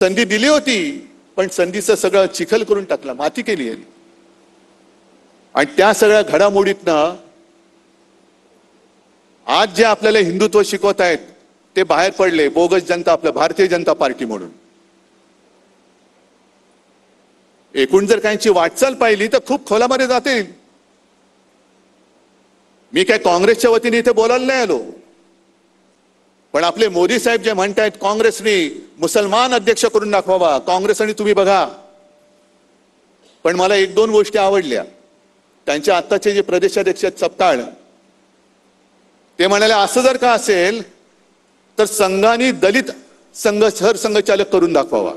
संधी दिली होती, पण संधीचं सगळं चिखल करून टाकला, माती केली आहे. आणि त्या सगळ्या घडामोडीतनं आज जे आपल्याला हिंदुत्व शिकवत आहेत ते बाहेर पडले, बोगस जनता, आपलं भारतीय जनता पार्टी म्हणून. एकूण जर काहींची वाटचाल पाहिली तर खूप खोलामध्ये जातील. मी काय काँग्रेसच्या वतीने इथे बोलायला नाही आलो, पण आपले मोदी साहेब जे म्हणतायत काँग्रेसने मुसलमान अध्यक्ष करून दाखवावा, काँग्रेस आणि तुम्ही बघा. पण मला एक दोन गोष्टी आवडल्या. त्यांच्या आत्ताचे जे प्रदेशाध्यक्ष सपकाळ, ते म्हणाले असं जर का असेल तर संघाने दलित सरसंघचालक करून दाखवावा.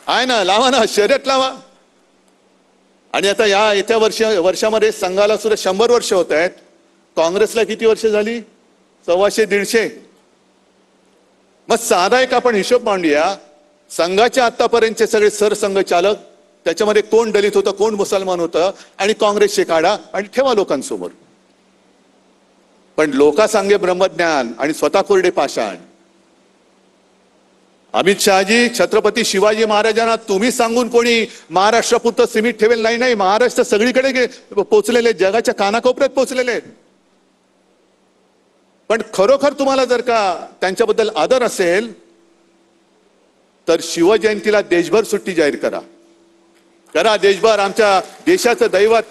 आहे ना, लावा ना, शर्यत लावा. आणि आता या येत्या वर्षामध्ये संघाला सुद्धा 100 वर्ष होत आहेत. काँग्रेसला किती वर्ष झाली? 125-150. मग साधा एक आपण हिशोब मांडूया. संघाचे आतापर्यंतचे सगळे सरसंघचालक, त्याच्यामध्ये कोण दलित होतं, कोण मुसलमान होतं, आणि काँग्रेसचे काढा आणि ठेवा लोकांसमोर. पण लोकांसांगे ब्रह्मज्ञान आणि स्वतः कोरडे पाषाण. अमित शहाजी, छत्रपती शिवाजी महाराजांना तुम्ही सांगून कोणी महाराष्ट्रापुरतं सीमित ठेवेल नाही. नाही, महाराष्ट्र सगळीकडे पोहोचलेले, जगाच्या कानाकोपऱ्यात पोहोचलेले आहेत. पण खरोखर तुम्हाला जर का त्यांच्याबद्दल आदर असेल तर शिवजयंतीला देशभर सुट्टी जाहीर करा. करा देशभर, आमच्या देशाचं दैवत.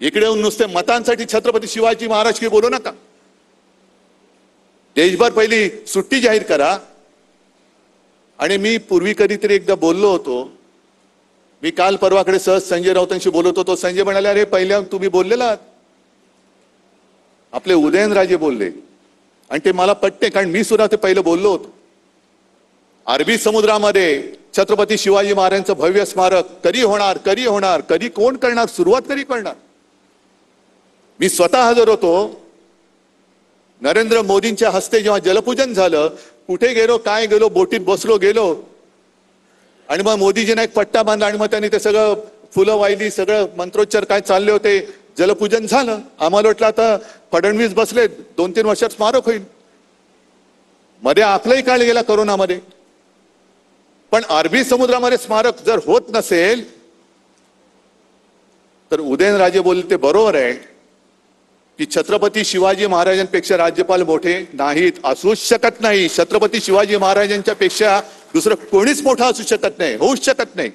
इकडे येऊन नुसते मतांसाठी छत्रपती शिवाजी महाराज की बोलू नका. देशभर पहिली सुट्टी जाहीर करा. आणि मी पूर्वी कधीतरी एकदा बोललो होतो, मी काल परवाकडे सहज संजय राऊतांशी बोलत होतो. संजय म्हणाले, अरे पहिल्या तुम्ही बोललेला, आपले उदयनराजे बोलले, आणि ते मला पटते, कारण मी सुद्धा ते पहिलं बोललो होतो. अरबी समुद्रामध्ये छत्रपती शिवाजी महाराजांचं भव्य स्मारक कधी होणार, कधी होणार, कधी कोण करणार, सुरुवात कधी करणार. मी स्वतः हजर होतो. नरेंद्र मोदींच्या हस्ते जेव्हा जलपूजन झालं, कुठे गेलो, काय गेलो, बोटीत बसलो, गेलो, आणि मग मोदीजींना एक पट्टा बांधला आणि मग त्यांनी ते सगळं फुलं वाहिली, सगळं मंत्रोच्चार काय चालले होते, जलपूजन झालं. आम्हाला वाटलं आता फडणवीस बसले, 2-3 वर्षात स्मारक होईल. मध्ये आपलाही काळ गेला करोनामध्ये. पण अरबी समुद्रामध्ये स्मारक जर होत नसेल तर उदयनराजे बोलले ते बरोबर आहे की छत्रपती शिवाजी महाराजांपेक्षा राज्यपाल मोठे नाहीत, असूच शकत नाही. छत्रपती शिवाजी महाराजांच्या पेक्षा दुसरं कोणीच मोठा असू शकत नाही, होऊच शकत नाही.